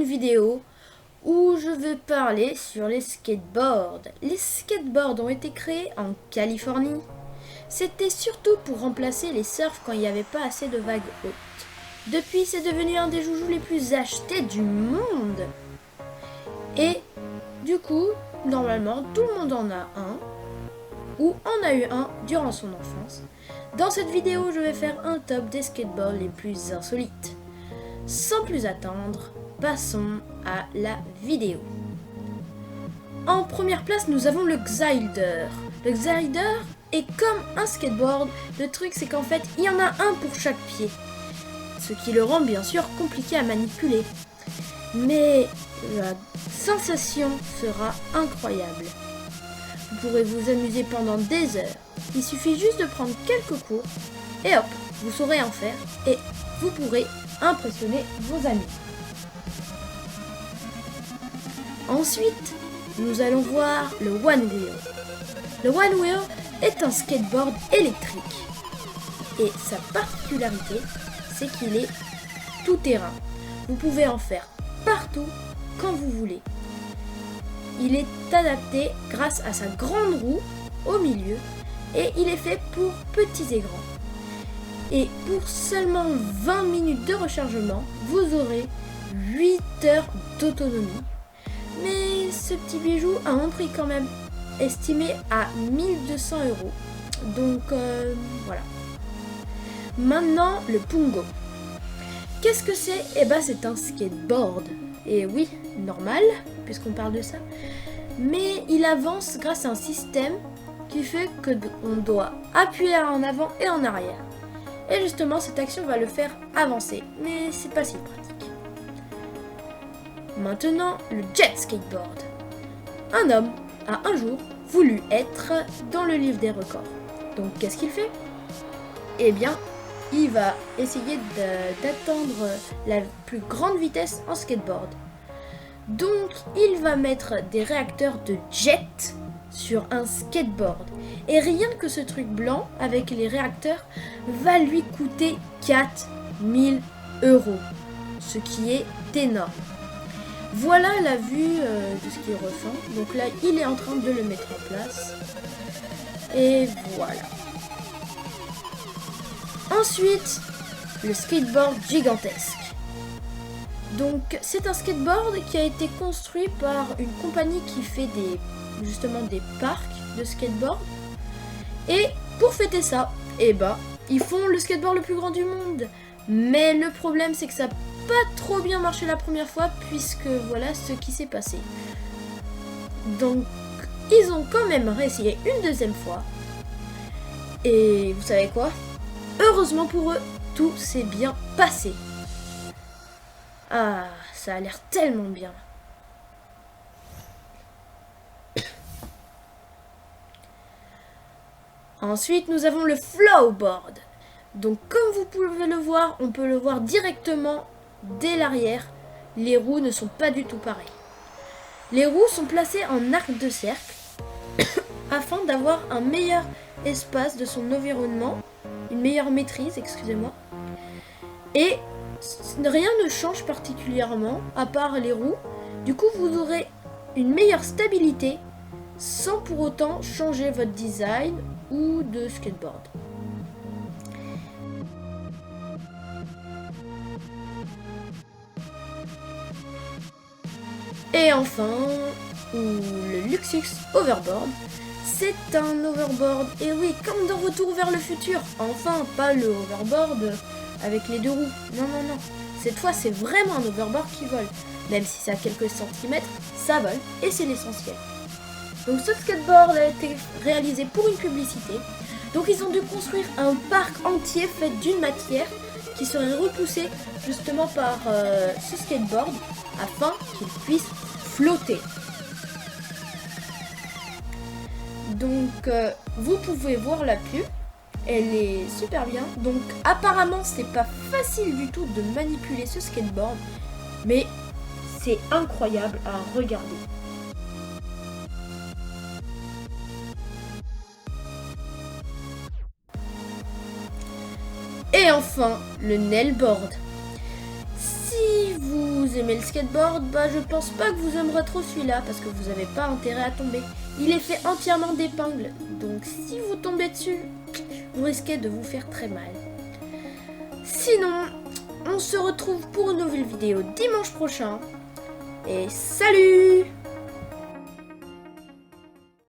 vidéo où je veux parler sur les skateboards. Les skateboards ont été créés en Californie. C'était surtout pour remplacer les surfs quand il n'y avait pas assez de vagues hautes. Depuis, c'est devenu un des joujoux les plus achetés du monde. Et du coup, normalement, tout le monde en a un, ou en a eu un durant son enfance. Dans cette vidéo, je vais faire un top des skateboards les plus insolites. Sans plus attendre, passons à la vidéo. En première place, nous avons le Xider. Le Xider est comme un skateboard. Le truc, c'est qu'en fait, il y en a un pour chaque pied. Ce qui le rend bien sûr compliqué à manipuler. Mais la sensation sera incroyable. Vous pourrez vous amuser pendant des heures. Il suffit juste de prendre quelques cours et hop, vous saurez en faire et vous pourrez impressionner vos amis. Ensuite, nous allons voir le One Wheel. Le One Wheel est un skateboard électrique et sa particularité, c'est qu'il est tout terrain. Vous pouvez en faire partout quand vous voulez. Il est adapté grâce à sa grande roue au milieu et il est fait pour petits et grands. Et pour seulement 20 minutes de rechargement, vous aurez 8 heures d'autonomie. Mais ce petit bijou a un prix quand même estimé à 1200 €. Donc voilà. Maintenant, le Pungo. Qu'est-ce que c'est ? Eh ben, c'est un skateboard. Et oui, normal, puisqu'on parle de ça. Mais il avance grâce à un système qui fait qu'on doit appuyer en avant et en arrière. Et justement, cette action va le faire avancer. Mais c'est pas si pratique. Maintenant, le jet skateboard. Un homme a un jour voulu être dans le livre des records. Donc, qu'est-ce qu'il fait ? Eh bien, il va essayer d'atteindre la plus grande vitesse en skateboard. Donc, il va mettre des réacteurs de jet sur un skateboard. Et rien que ce truc blanc avec les réacteurs va lui coûter 4000 €. Ce qui est énorme. Voilà la vue de ce qu'il ressent. Donc là, il est en train de le mettre en place. Et voilà. Ensuite, le skateboard gigantesque. Donc, c'est un skateboard qui a été construit par une compagnie qui fait justement des parcs de skateboard. Et pour fêter ça, eh ben, ils font le skateboard le plus grand du monde. Mais le problème, c'est que ça n'a pas trop bien marché la première fois, puisque voilà ce qui s'est passé. Donc, ils ont quand même réessayé une deuxième fois. Et vous savez quoi ? Heureusement pour eux, tout s'est bien passé. Ah, ça a l'air tellement bien. Ensuite, nous avons le flowboard. Donc, comme vous pouvez le voir, on peut le voir directement dès l'arrière. Les roues ne sont pas du tout pareilles. Les roues sont placées en arc de cercle afin d'avoir un meilleur espace de son environnement, une meilleure maîtrise, excusez-moi. Et rien ne change particulièrement à part les roues. Du coup, vous aurez une meilleure stabilité sans pour autant changer votre design ou de skateboard. Et enfin, le Luxus Overboard. C'est un overboard, et oui, comme dans Retour vers le futur. Enfin, pas le overboard avec les deux roues. Non, non, non. Cette fois, c'est vraiment un overboard qui vole. Même si c'est à quelques centimètres, ça vole, et c'est l'essentiel. Donc ce skateboard a été réalisé pour une publicité. Donc ils ont dû construire un parc entier fait d'une matière qui serait repoussée justement par ce skateboard afin qu'il puisse flotter. Donc vous pouvez voir la pub, elle est super bien. Donc apparemment c'est pas facile du tout de manipuler ce skateboard, mais c'est incroyable à regarder. Et enfin, le nailboard. Si vous aimez le skateboard, bah je pense pas que vous aimerez trop celui-là parce que vous n'avez pas intérêt à tomber. Il est fait entièrement d'épingles, donc si vous tombez dessus, vous risquez de vous faire très mal. Sinon, on se retrouve pour une nouvelle vidéo dimanche prochain. Et salut!